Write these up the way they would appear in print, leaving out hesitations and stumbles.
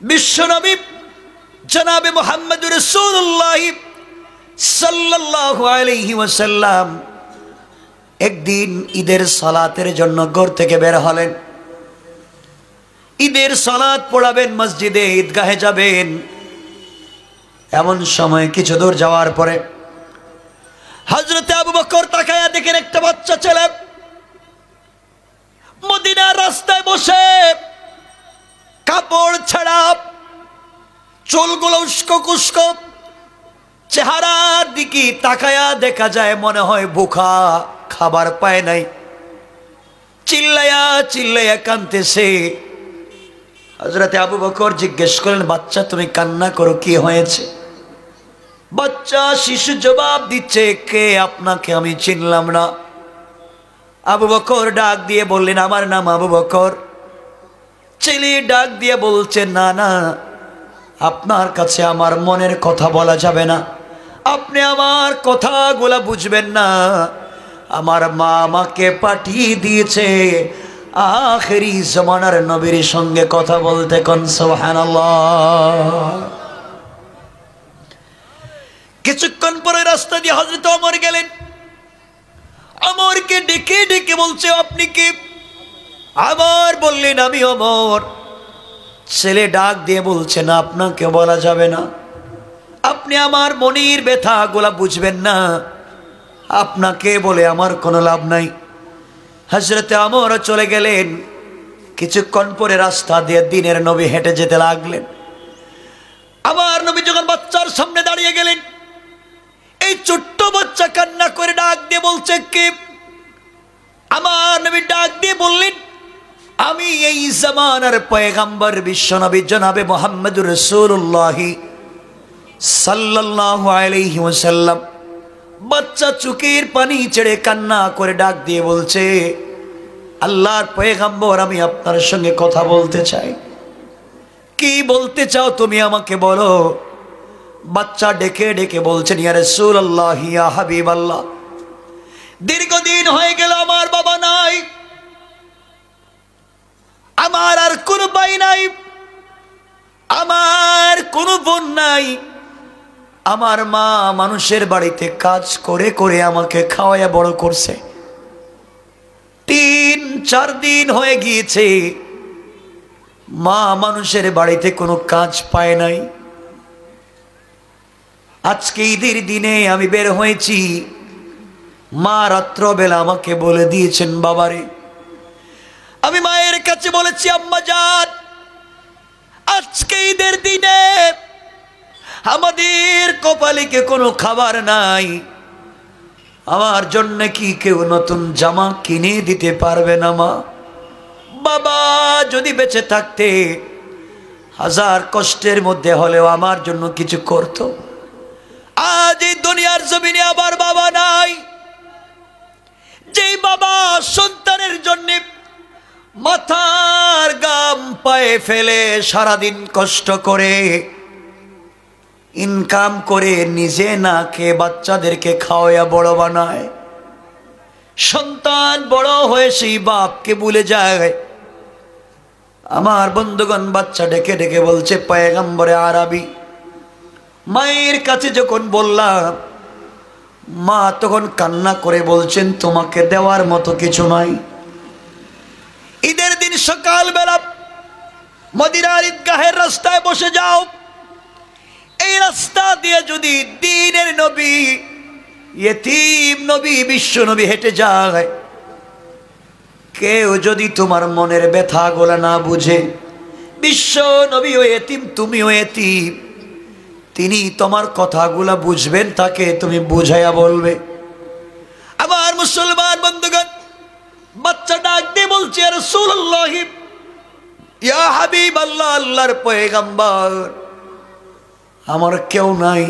বিশ্বনবী জনাবে মুহাম্মদুর রাসূলুল্লাহ সাল্লাল্লাহু আলাইহি ওয়াসাল্লাম একদিন ঈদের সালাতের জন্য ঘর থেকে বের হলেন। ঈদের সালাত পড়াবেন, মসজিদে ঈদগাহে যাবেন। এমন সময় কিছু দূর যাওয়ার পরে হযরত আবু বকর তাকায়া দেখেন একটা বাচ্চা ছেলে মদিনার রাস্তায় বসে কাপড় ছাড়া, চুলগুলো উস্কো কুস্কো, চেহারার দিকে তাকায়া দেখা যায় মনে হয় ভুখা, খাবার পায় নাই। চিল্লায়া চিল্লায়া কাঁদতেছে। হযরত আবু বকর জিজ্ঞেস করলেন, বাচ্চা তুমি কান্না করো, কি হয়েছে? বাচ্চা শিশু জবাব দিচ্ছে, কে আপনাকে আমি চিনলাম না। আবু বকর ডাক দিয়ে বললেন, আমার নাম আবু বকর। ছেলে ডাক দিয়ে বলছে, না না, আপনার কাছে আমার মনের কথা বলা যাবে না, আপনি আমার কথাগুলা বুঝবেন না। আমার মা আমাকে পাঠিয়ে দিয়েছে আখেরি জামানার নবীর সঙ্গে কথা বলতে। কোন সুবহানাল্লাহ। কিছুক্ষণ পরে রাস্তা দিয়ে হযরত ওমর গেলেন। ওমরকে ডেকে ডেকে বলছে, আপনি কি? আবার বললেন, আমি ওমর। ছেলে ডাক দিয়ে বলছে, না, আপনাকে বলা যাবে না, আপনি আমার মনের ব্যথাগুলা বুঝবেন না, আপনাকে বলে আমার কোনো লাভ নাই। হযরত ওমর চলে গেলেন। কিছুক্ষণ পরে রাস্তা দিয়ে দিনের নবী হেঁটে যেতে লাগলেন। আবার নবী যখন বাচ্চার সামনে দাঁড়িয়ে গেলেন, এই ছোট্ট বাচ্চা কান্না করে ডাক দিয়ে বলছে, কে? আমার নবী ডাক দিয়ে বললেন, আমি এই জামানার পয়গম্বর বিশ্বনবী জনাবে মুহাম্মদুর রাসূলুল্লাহ সাল্লাল্লাহু আলাইহি ওয়াসাল্লাম। বাচ্চা চোখের পানি ছেড়ে কান্না করে ডাক দিয়ে বলছে, আল্লাহর পয়গম্বর, আমি আপনার সঙ্গে কথা বলতে চাই। কি বলতে চাও তুমি, আমাকে বলো। বাচ্চা ডেকে ডেকে বলছেন, ইয়া রাসূলুল্লাহ, ইয়া হাবিবাল্লাহ, দীর্ঘদিন হয়ে গেল আমার বাবা নাই, আমার আর কোনো ভাই নাই, আমার কোনো বোন নাই। আমার মা মানুষের বাড়িতে কাজ করে করে আমাকে খাওয়ায়া বড় করছে। 3-4 দিন হয়ে গিয়েছে মা মানুষের বাড়িতে কোনো কাজ পায় নাই। আজকে ঈদের দিনে আমি বের হয়েছি, মা রাত্রবেলা আমাকে বলে দিয়েছেন, বাবারে। আমি মায়ের কাছে বলেছি, আম্মা জান, আজকে ঈদের দিনে আমাদের কপালে কি কোনো খাবার নাই, আমার জন্য কি কেউ নতুন জামা কিনে দিতে পারবে না মা? বাবা যদি বেঁচে থাকতে হাজার কষ্টের মধ্যে হলেও আমার জন্য কিছু করত। আজ এই দুনিয়ার জমিনে আবার বাবা নাই। যেই বাবা সন্তানের জন্য মাথার গাম পায়ে ফেলে সারাদিন কষ্ট করে ইনকাম করে নিজে না খেয়ে বাচ্চাদেরকে খাওয়ায়া বড় বানায়, সন্তান বড় হয়ে সেই বাপকে ভুলে যায়। আমার বন্ধুগণ, বাচ্চা ডেকে ডেকে বলছে, পয়গম্বরে আরবি। মায়ের কাছে যখন বললাম, মা তখন কান্না করে বলছেন, তোমাকে দেওয়ার মতো কিছু নাই। ঈদের দিন সকালবেলা মদিনার ঈদগাহের রাস্তায় বসে যাও। এই রাস্তা দিয়ে যদি দ্বীনের নবী, ইয়েতিম নবী, বিশ্ব নবী হেঁটে যায়, কেউ যদি তোমার মনের ব্যথাগুলা না বুঝে, বিশ্ব নবী ও ইয়েতিম, তুমিও ইয়েতিম, তিনি তোমার কথাগুলা বুঝবেন, তাকে তুমি বুঝাইয়া বলবে। আমার মুসলমান বন্ধুগণ, বাচ্চা ডাক দিয়ে বলছে, ইয়া রাসূলুল্লাহ, ইয়া হাবিবাল্লাহ, আল্লাহর পয়গম্বর, আমার কেউ নাই।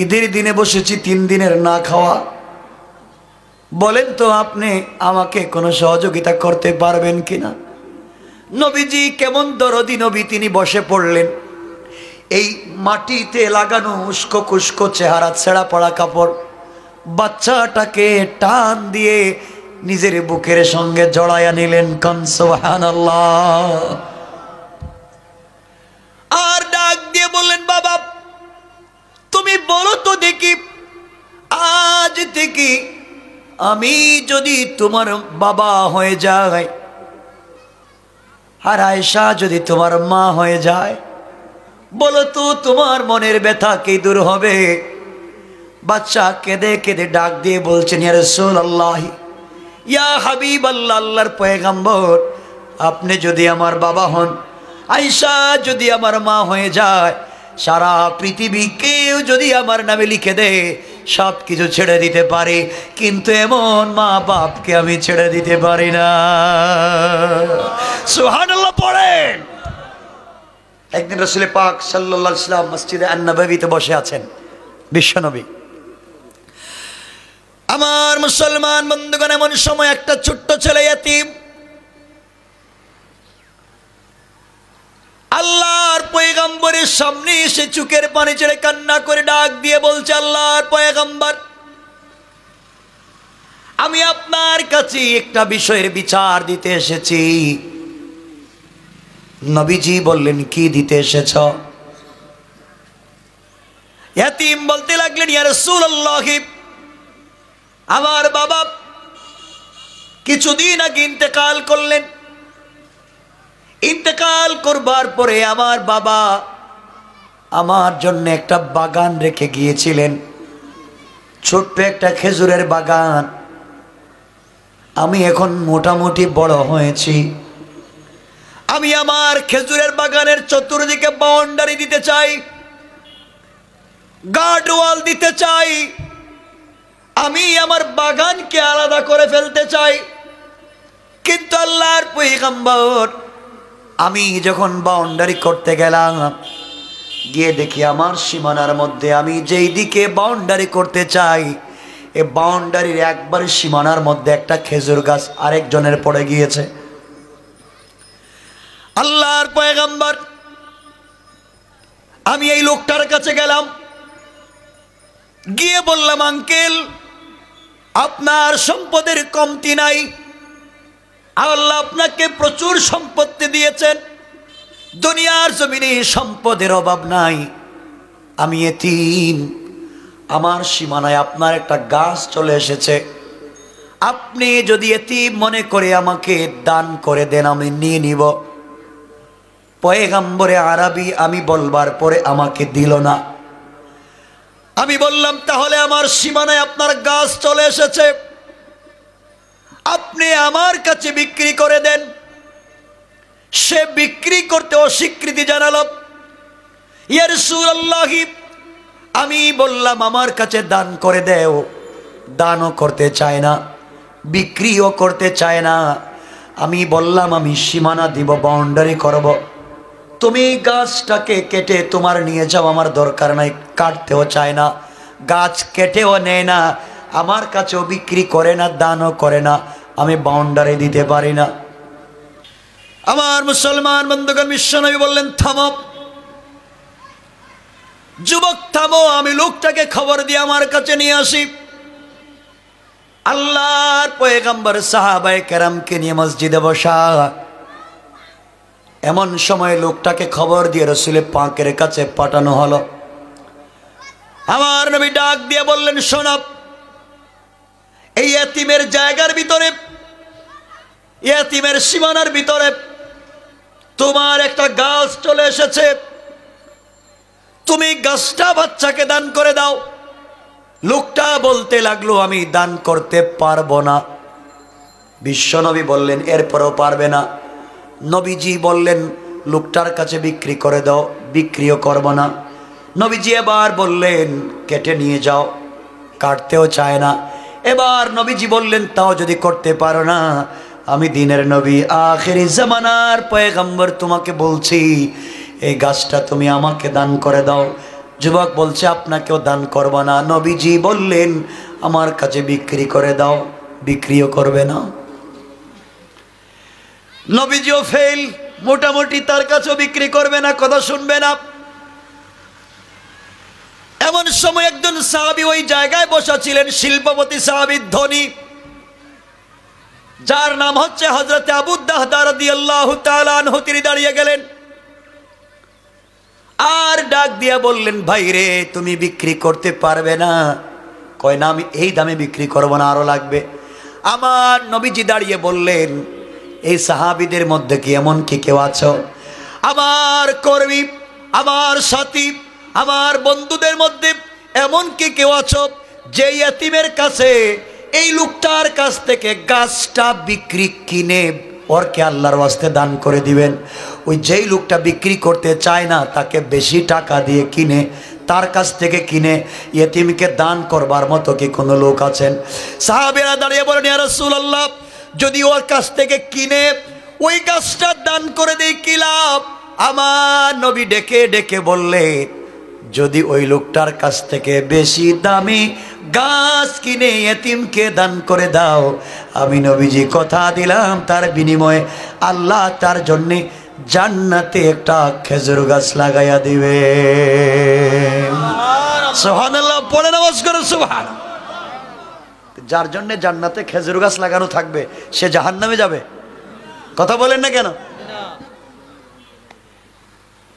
ঈদের দিনে বসেছি 3 দিনের না খাওয়া। বলেন তো আপনি আমাকে কোনো সহযোগিতা করতে পারবেন কিনা? নবীজি কেমন দরদি নবী, তিনি বসে পড়লেন। এই মাটিতে লাগানো উস্কো কুস্কো চেহারা, ছেঁড়া পড়া কাপড়, বাচ্চাটাকে টান দিয়ে নিজের বুকের সঙ্গে জড়াইয়া নিলেন। কোন সুবহানাল্লাহ। আমি যদি তোমার বাবা হয়ে যাই আর আয়েশা যদি তোমার মা হয়ে যায়, বলো তো তোমার মনের ব্যথা কি দূর হবে? বাচ্চা কেঁদে কেঁদে ডাক দিয়ে বলছেন, ইয়া রাসূলুল্লাহ, ইয়া হাবিবাল্লাহ, আল্লাহর পয়গম্বর, আপনি যদি আমার বাবা হন, আয়েশা যদি আমার মা হয়ে যায়, সারা পৃথিবী কেউ যদি আমার নামে লিখে দেয়, সব কিছু ছেড়ে দিতে পারে, কিন্তু এমন মা বাপকে আমি ছেড়ে দিতে পারি না। সুবহানাল্লাহ পড়েন। একদিন রাসূল পাক সাল্লাল্লাহু আলাইহি ওয়াসাল্লাম মসজিদে আন-নববীতে বসে আছেন, বিশ্বনবী। আমার মুসলমান বন্ধুগণ, এমন সময় একটা ছোট্ট ছেলে ইয়াতীম আল্লাহর পয়গম্বরের সামনে এসে চোখের পানি ছেড়ে কান্না করে ডাক দিয়ে বলছে, আল্লাহর পয়গম্বর, আমি আপনার কাছে একটা বিষয়ের বিচার দিতে এসেছি। নবীজি বললেন, কি দিতে এসেছ? ইয়াতীম বলতে লাগলেন, ইয়া রাসূলুল্লাহ, আমার বাবা কিছুদিন আগে ইন্তেকাল করলেন। ইন্তেকাল করবার পরে আমার বাবা আমার জন্য একটা বাগান রেখে গিয়েছিলেন, ছোট্ট একটা খেজুরের বাগান। আমি এখন মোটামুটি বড় হয়েছি, আমি আমার খেজুরের বাগানের চতুর্দিকে বাউন্ডারি দিতে চাই, গার্ড ওয়াল দিতে চাই, আমি আমার বাগানকে আলাদা করে ফেলতে চাই। কিন্তু আল্লাহর পয়গম্বর, আমি যখন বাউন্ডারি করতে গেলাম, গিয়ে দেখি আমার সীমানার মধ্যে আমি যেই দিকে বাউন্ডারি করতে চাই, এই বাউন্ডারির একবার সীমানার মধ্যে একটা খেজুর গাছ আরেকজনের পড়ে গিয়েছে। আল্লাহর পয়গম্বর, আমি এই লোকটার কাছে গেলাম, গিয়ে বললাম, আঙ্কেল, আপনার সম্পদের কমতি নাই, আল্লাহ আপনাকে প্রচুর সম্পত্তি দিয়েছেন, দুনিয়ার জমিনে সম্পদের অভাব নাই, আমি এতিম, আমার সীমানায় আপনার একটা গাছ চলে এসেছে, আপনি যদি এতিম মনে করে আমাকে দান করে দেন, আমি নিয়ে নিব। পয়গম্বরে আরবি আমি বলবার পরে আমাকে দিল না। আমি বললাম, তাহলে আমার সীমানায় আপনার গাছ চলে এসেছে, আপনি আমার কাছে বিক্রি করে দেন। সে বিক্রি করতে অস্বীকৃতি জানালো। ইয়া রাসূলুল্লাহ, আমি বললাম, আমার কাছে দান করে দেও, দানও করতে চায় না, বিক্রিও করতে চায় না। আমি বললাম, আমি সীমানা দিব, বাউন্ডারি করব, তুমি গাছটাকে কেটে তোমার নিয়ে যাও, আমার দরকার নাই, কাটতেও চায় না, গাছ কেটেও নেয় না, আমার কাছেও বিক্রি করে না, দানও করে না, আমি বাউন্ডারি দিতে পারি না। আমার মুসলমান বন্ধুগণ, বিশ্বনবী বললেন, থামো যুবক, থামো, আমি লোকটাকে খবর দিয়ে আমার কাছে নিয়ে আসি। আল্লাহর পয়গম্বর সাহাবায়ে কেরামকে নিয়ে মসজিদে বসা। এমন সময় লোকটাকে খবর দিয়ে রাসূল পাকের কাছে পাঠানো হলো। আমার নবী ডাক দিয়ে বললেন, শোনো, এই এতিমের জায়গার ভিতরে, এতিমের সীমানার ভিতরে তোমার একটা গাছ চলে এসেছে, তুমি গাছটা বাচ্চাকে দান করে দাও। লোকটা বলতে লাগলো, আমি দান করতে পারবো না। বিশ্বনবী বললেন, এরপরও পারবে না? নবীজি বললেন, লোকটার কাছে বিক্রি করে দাও, বিক্রিও করব না। নবীজি এবার বললেন, কেটে নিয়ে যাও, কাটতেও চায় না। এবার নবীজি বললেন, তাও যদি করতে পারো না, আমি দিনের নবী, আখিরি জামানার পয়গম্বর, তোমাকে বলছি, এই গাছটা তুমি আমাকে দান করে দাও। যুবক বলছে, আপনাকেও দান করব না। নবীজি বললেন, আমার কাছে বিক্রি করে দাও, বিক্রিও করবে না। নবীজিও ফেল, মোটামুটি তার কাছেও বিক্রি করবে না, কথা শুনবে না। এমন সময় একজন সাহাবী ওই জায়গায় বসা ছিলেন, শিল্পপতি সাহাবী, ধনী, যার নাম হচ্ছে হযরত আবু দাহদা রাদিয়াল্লাহু তাআলা আনহু। তিনি দাঁড়িয়ে গেলেন আর ডাক দিয়া বললেন, ভাই রে, তুমি বিক্রি করতে পারবে না, কয় না, আমি এই দামে বিক্রি করবো না, আরো লাগবে। আমার নবীজি দাঁড়িয়ে বললেন, এই সাহাবীদের মধ্যে কি এমন কি কেউ আছো, আমার কর্মী, আমার সাথী, আমার বন্ধুদের মধ্যে এমন কি কেউ আছো যে ইয়েতিমের কাছে, এই লোকটার কাছ থেকে গাছটা বিক্রি কিনে ওরকে আল্লাহর ওয়াস্তে দান করে দিবেন। ওই যেই লোকটা বিক্রি করতে চায় না, তাকে বেশি টাকা দিয়ে কিনে, তার কাছ থেকে কিনে ইয়েতিমকে দান করবার মতো কি কোনো লোক আছেন? সাহাবীরা দাঁড়িয়ে বলেন, ইয়া রাসূলুল্লাহ, যদি ওর কাছ থেকে কিনে ওই গাছটা দান করে দেই কি লাভ? আমার নবী ডেকে ডেকে বললে, যদি ওই লোকটার কাছ থেকে বেশি দামি গাছ কিনে ইয়েতিমকে দান করে দাও, আমি নবীজি কথা দিলাম তার বিনিময়ে আল্লাহ তার জন্যে জান্নাতে একটা খেজুর গাছ লাগাইয়া দিবে। সুবহানাল্লাহ, পড়ে নামাজ করে সুবহান। যার জন্য জান্নাতে খেজুর গাছ লাগানো থাকবে সে জাহান্নামে যাবে? কথা বলেন না কেন?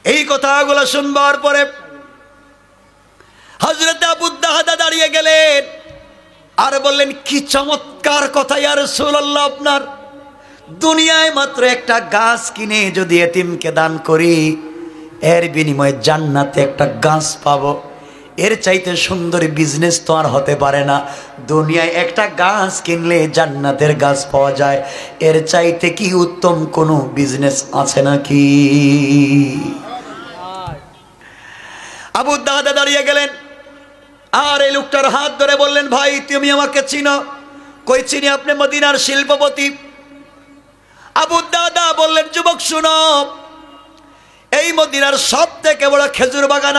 এই কথাগুলো শুনবার পরে হযরত আবু দাহদা দাঁড়িয়ে গেলেন আর বললেন, কি চমৎকার কথা ইয়া রাসূলুল্লাহ, আপনার দুনিয়ায় মাত্র একটা গাছ কিনে যদি এতিমকে দান করি, এর বিনিময়ে জান্নাতে একটা গাছ পাবো, এর চাইতে সুন্দর বিজনেস তো আর হতে পারে না। দুনিয়ায় একটা গাছ কিনলে জান্নাতের গাছ পাওয়া যায়, এর চাইতে কি উত্তম কোনো বিজনেস আছে নাকি? আবু দাহদা দাঁড়িয়ে গেলেন আর এই লোকটার হাত ধরে বললেন, ভাই তুমি আমাকে চিনো? কই চিনি, আপনি মদিনার শিল্পপতি। আবু দাহদা বললেন, যুবক শুনো, এই মদিনার সব থেকে বড় খেজুর বাগান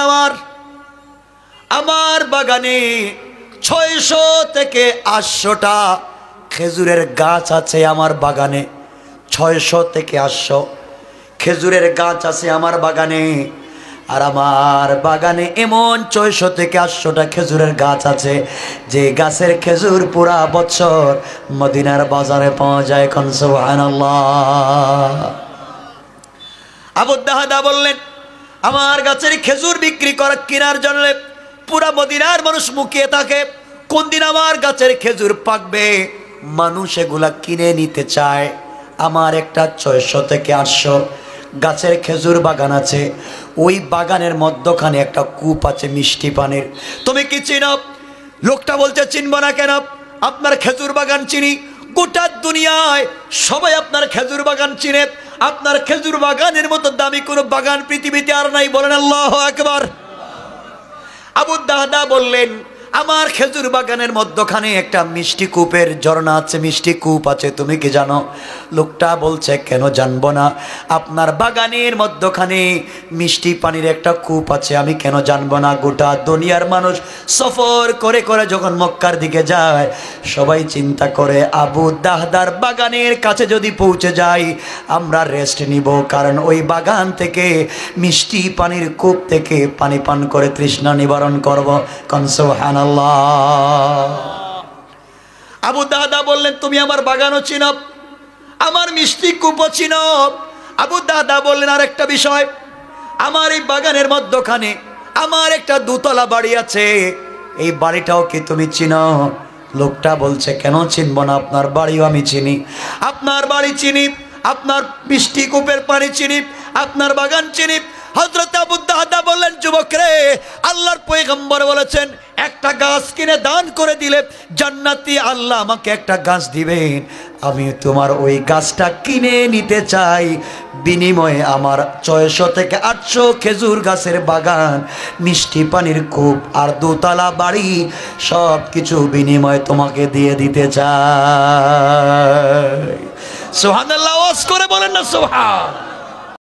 আমার বাগানে 600 থেকে 800টা খেজুরের গাছ আছে। আমার বাগানে 600 থেকে 800 খেজুরের গাছ আছে আমার বাগানে। আর আমার বাগানে এমন 600 থেকে 800টা খেজুরের গাছ আছে যে গাছের খেজুর পুরা বছর মদিনার বাজারে পাওয়া যায়। কোন সুবহানাল্লাহ। আবু দাহদা বললেন, আমার গাছের খেজুর বিক্রি করা কেনার জন্য পুরা মদিনার মানুষ মুখিয়ে থাকে, কোন দিন আমার গাছের খেজুর পাকবে। মানুষ এগুলা কিনে নিতে চায়। আমার একটা 600 থেকে 800 গাছের খেজুর বাগান আছে। ওই বাগানের মধ্যখানে একটা কূপ আছে মিষ্টি পানির। তুমি কি চিনো? লোকটা বলছে, চিনব না কেন, আপনার খেজুর বাগান চিনি। গোটা দুনিয়ায় সবাই আপনার খেজুর বাগান চিনে। আপনার খেজুর বাগানের মতো দামি কোনো বাগান পৃথিবীতে আর নাই। বলেন আল্লাহু আকবার। আবু দাহদা বললেন, আমার খেজুর বাগানের মধ্যখানে একটা মিষ্টি কূপের ঝর্ণা আছে, মিষ্টি কূপ আছে। তুমি কি জানো? লোকটা বলছে, কেন জানবো না, আপনার বাগানের মধ্যখানে মিষ্টি পানির একটা কূপ আছে, আমি কেন জানবো না। গোটা দুনিয়ার মানুষ সফর করে করে যখন মক্কার দিকে যায়, সবাই চিন্তা করে আবু দাহদার বাগানের কাছে যদি পৌঁছে যাই আমরা রেস্ট নিব, কারণ ওই বাগান থেকে মিষ্টি পানির কূপ থেকে পানি পান করে তৃষ্ণা নিবারণ করব। কোন সুবহানাল্লাহ। আবু দাহদা বললেন, তুমি আমার বাগানও চিনো, আমার মিষ্টি কূপও চিনো। আবু দাহদা বললেন, আর একটা বিষয়, আমার এই বাগানের মধ্যখানে আমার একটা 2 তলা বাড়ি আছে, এই বাড়িটাও কি তুমি চিনো? লোকটা বলছে, কেন চিনব না, আপনার বাড়িও আমি চিনি, আপনার বাড়ি চিনি, আপনার মিষ্টি কূপের পানি চিনি, আপনার বাগান চিনি। হযরত আবু দাহদা বললেন, যুবক রে, আল্লাহর পয়গম্বর বলেছেন একটা গাছ কিনে দান করে দিলে জান্নাতি আল্লাহ আমাকে একটা গাছ দিবেন। আমি তোমার ওই গাছটা কিনে নিতে চাই, বিনিময়ে আমার 600 থেকে 800 খেজুর গাছের বাগান, মিষ্টি পানির কূপ আর 2 তলা বাড়ি সব কিছু বিনিময়ে তোমাকে দিয়ে দিতে চাই। সুবহানাল্লাহ। ওয়াজ করে বলেন না সুবহান।